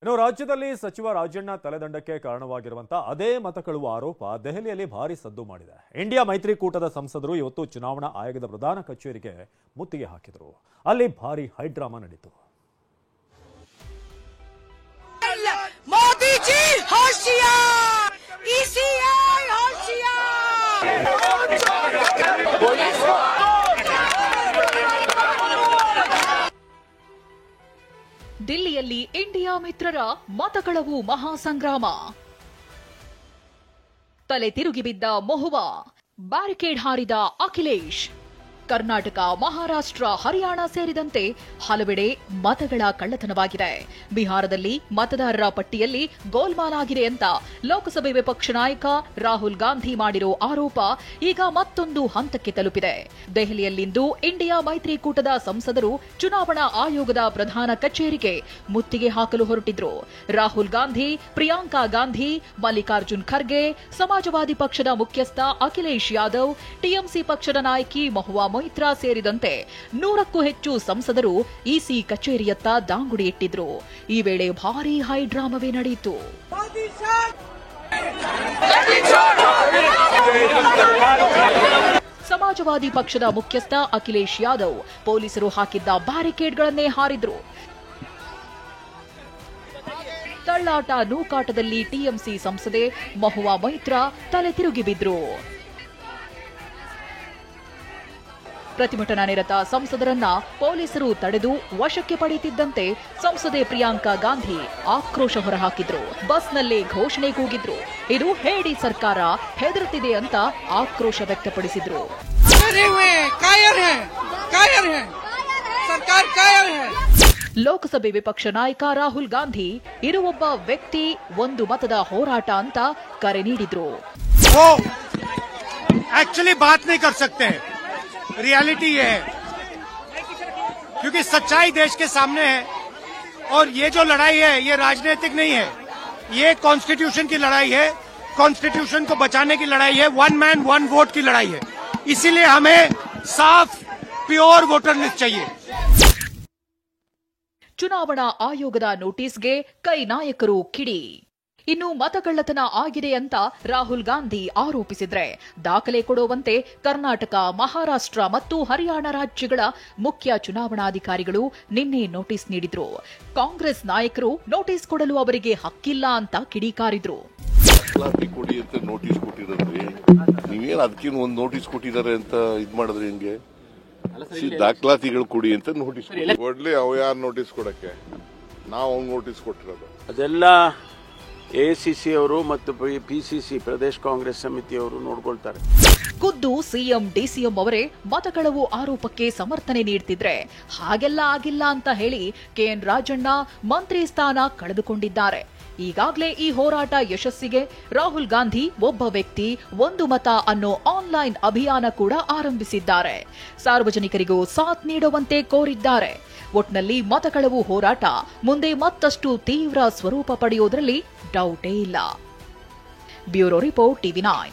ಇನ್ನು ರಾಜ್ಯದಲ್ಲಿ ಸಚಿವ ರಾಜಣ್ಣ ತಲೆದಂಡಕ್ಕೆ ಕಾರಣವಾಗಿರುವಂತಹ ಅದೇ ಮತ ಕಳುವು ಆರೋಪ ದೆಹಲಿಯಲ್ಲಿ ಭಾರಿ ಸದ್ದು ಮಾಡಿದೆ. ಇಂಡಿಯಾ ಮೈತ್ರಿಕೂಟದ ಸಂಸದರು ಇವತ್ತು ಚುನಾವಣಾ ಆಯೋಗದ ಪ್ರಧಾನ ಕಚೇರಿಗೆ ಮುತ್ತಿಗೆ ಹಾಕಿದರು. ಅಲ್ಲಿ ಭಾರಿ ಹೈಡ್ರಾಮಾ ನಡೆಯಿತು. ಮೋದಿ ಜಿ ಹೋಶಿಯಾರ್, ಇಸಿಐ ಹೋಶಿಯಾರ್. ದಿಲ್ಲಿಯಲ್ಲಿ ಇಂಡಿಯಾ ಮಿತ್ರರ ಮತಕಳವು ಮಹಾಸಂಗ್ರಾಮ. ತಲೆ ತಿರುಗಿ ಬಿದ್ದ ಮೊಹುವಾ, ಬ್ಯಾರಿಕೇಡ್ ಹಾರಿದ ಅಖಿಲೇಶ್. ಕರ್ನಾಟಕ, ಮಹಾರಾಷ್ಟ್ರ, ಹರಿಯಾಣ ಸೇರಿದಂತೆ ಹಲವೆಡೆ ಮತಗಳ ಕಳ್ಳತನವಾಗಿದೆ. ಬಿಹಾರದಲ್ಲಿ ಮತದಾರರ ಪಟ್ಟಿಯಲ್ಲಿ ಗೋಲ್ಮಾಲ್ ಆಗಿದೆ ಅಂತ ಲೋಕಸಭೆ ವಿಪಕ್ಷ ನಾಯಕ ರಾಹುಲ್ ಗಾಂಧಿ ಮಾಡಿರೋ ಆರೋಪ ಈಗ ಮತ್ತೊಂದು ಹಂತಕ್ಕೆ ತಲುಪಿದೆ. ದೆಹಲಿಯಲ್ಲಿಂದು ಇಂಡಿಯಾ ಮೈತ್ರಿಕೂಟದ ಸಂಸದರು ಚುನಾವಣಾ ಆಯೋಗದ ಪ್ರಧಾನ ಕಚೇರಿಗೆ ಮುತ್ತಿಗೆ ಹಾಕಲು ಹೊರಟಿದ್ರು. ರಾಹುಲ್ ಗಾಂಧಿ, ಪ್ರಿಯಾಂಕಾ ಗಾಂಧಿ, ಮಲ್ಲಿಕಾರ್ಜುನ್ ಖರ್ಗೆ, ಸಮಾಜವಾದಿ ಪಕ್ಷದ ಮುಖ್ಯಸ್ಥ ಅಖಿಲೇಶ್ ಯಾದವ್, ಟಿಎಂಸಿ ಪಕ್ಷದ ನಾಯಕಿ ಮಹುವಾ ಮೊಯಿತ್ರಾ ಸೇರಿದಂತೆ 100ಕ್ಕೂ ಹೆಚ್ಚು ಸಂಸದರು ಇಸಿ ಕಚೇರಿಯತ್ತ ದಾಂಗುಡಿ ಇಟ್ಟಿದ್ರು. ಈ ವೇಳೆ ಭಾರೀ ಹೈಡ್ರಾಮವೇ ನಡೆಯಿತು. ಸಮಾಜವಾದಿ ಪಕ್ಷದ ಮುಖ್ಯಸ್ಥ ಅಖಿಲೇಶ್ ಯಾದವ್ ಪೊಲೀಸರು ಹಾಕಿದ್ದ ಬ್ಯಾರಿಕೇಡ್ಗಳನ್ನೇ ಹಾರಿದ್ರು. ತಳ್ಳಾಟ ನೂಕಾಟದಲ್ಲಿ ಟಿಎಂಸಿ ಸಂಸದೆ ಮಹುವಾ ಮೊಯಿತ್ರಾ ತಲೆ ತಿರುಗಿ ಬಿದ್ರು. ಪ್ರತಿಭಟನಾ ನಿರತ ಸಂಸದರನ್ನ ಪೊಲೀಸರು ತಡೆದು ವಶಕ್ಕೆ ಪಡೆಯುತ್ತಿದ್ದಂತೆ ಸಂಸದೆ ಪ್ರಿಯಾಂಕಾ ಗಾಂಧಿ ಆಕ್ರೋಶ ಹೊರಹಾಕಿದ್ರು. ಬಸ್ನಲ್ಲೇ ಘೋಷಣೆ ಕೂಗಿದ್ರು. ಇದು ಹೇಡಿ ಸರ್ಕಾರ ಹೆದರುತ್ತಿದೆ ಅಂತ ಆಕ್ರೋಶ ವ್ಯಕ್ತಪಡಿಸಿದ್ರು. ಲೋಕಸಭೆ ವಿಪಕ್ಷ ನಾಯಕ ರಾಹುಲ್ ಗಾಂಧಿ ಇದು ಒಬ್ಬ ವ್ಯಕ್ತಿ ಒಂದು ಮತದ ಹೋರಾಟ ಅಂತ ಕರೆ ನೀಡಿದ್ರು. रियलिटी ये है क्योंकि सच्चाई देश के सामने है और ये जो लड़ाई है ये राजनीतिक नहीं है, ये कॉन्स्टिट्यूशन की लड़ाई है, कॉन्स्टिट्यूशन को बचाने की लड़ाई है, वन मैन वन वोट की लड़ाई है. इसीलिए हमें साफ प्योर वोटर लिस्ट चाहिए. ಚುನಾವಣಾ ಆಯೋಗದ ನೋಟಿಸ್ಗೆ ಕೈ ನಾಯಕರು ಕಿಡಿ. ಇನ್ನು ಮತಗಳ್ಳತನ ಆಗಿದೆ ಅಂತ ರಾಹುಲ್ ಗಾಂಧಿ ಆರೋಪಿಸಿದ್ರೆ ದಾಖಲೆ ಕೊಡುವಂತೆ ಕರ್ನಾಟಕ, ಮಹಾರಾಷ್ಟ್ರ ಮತ್ತು ಹರಿಯಾಣ ರಾಜ್ಯಗಳ ಮುಖ್ಯ ಚುನಾವಣಾಧಿಕಾರಿಗಳು ನಿನ್ನೆ ನೋಟಿಸ್ ನೀಡಿದ್ರು. ಕಾಂಗ್ರೆಸ್ ನಾಯಕರು ನೋಟಿಸ್ ಕೊಡಲು ಅವರಿಗೆ ಹಕ್ಕಿಲ್ಲ ಅಂತ ಕಿಡಿಕಾರಿದ್ರು. ನೋಟಿಸ್ ಕೊಟ್ಟಿದ್ರಿ, ನೀವೇನು ಅದಕ್ಕೇನು ಒಂದು ನೋಟಿಸ್ ಕೊಟ್ಟಿದ್ದಾರೆ ಅಂತ ಇದ್ ಮಾಡಿದ್ರಿ, ಹಿಂಗೆ ದಾಖಲಾತಿಗಳು ಕೊಡಿ ಅಂತ ನೋಟಿಸ್ ಕೊಡ್ಲಿ. ಅವ ಯಾರು ನೋಟಿಸ್ ಕೊಡಕ್ಕೆ, ನಾವು ನೋಟಿಸ್ ಕೊಟ್ಟಿರೋದು ಅದೆಲ್ಲ ಎಸಿಸಿ ಅವರು ಮತ್ತು ಪಿಸಿಸಿ ಪ್ರದೇಶ ಕಾಂಗ್ರೆಸ್ ಸಮಿತಿಯವರು ನೋಡ್ಕೊಳ್ತಾರೆ. ಖುದ್ದು ಸಿಎಂ, ಡಿಸಿಎಂ ಅವರೇ ಮತಕಳವು ಆರೋಪಕ್ಕೆ ಸಮರ್ಥನೆ ನೀಡ್ತಿದ್ರೆ ಹಾಗೆಲ್ಲ ಆಗಿಲ್ಲ ಅಂತ ಹೇಳಿ ಕೆಎನ್ ರಾಜಣ್ಣ ಮಂತ್ರಿ ಸ್ಥಾನ ಕಳೆದುಕೊಂಡಿದ್ದಾರೆ. ಈಗಾಗಲೇ ಈ ಹೋರಾಟ ಯಶಸ್ಸಿಗೆ ರಾಹುಲ್ ಗಾಂಧಿ ಒಬ್ಬ ವ್ಯಕ್ತಿ ಒಂದು ಮತ ಅನ್ನೋ ಆನ್ಲೈನ್ ಅಭಿಯಾನ ಕೂಡ ಆರಂಭಿಸಿದ್ದಾರೆ. ಸಾರ್ವಜನಿಕರಿಗೂ ಸಾಥ್ ನೀಡುವಂತೆ ಕೋರಿದ್ದಾರೆ. ಒಟ್ನಲ್ಲಿ ಮತಕಳವು ಹೋರಾಟ ಮುಂದೆ ಮತ್ತಷ್ಟು ತೀವ್ರ ಸ್ವರೂಪ ಪಡೆಯುವುದರಲ್ಲಿ ಡೌಟೇ ಇಲ್ಲ. Bureau report, ಟಿವಿ9.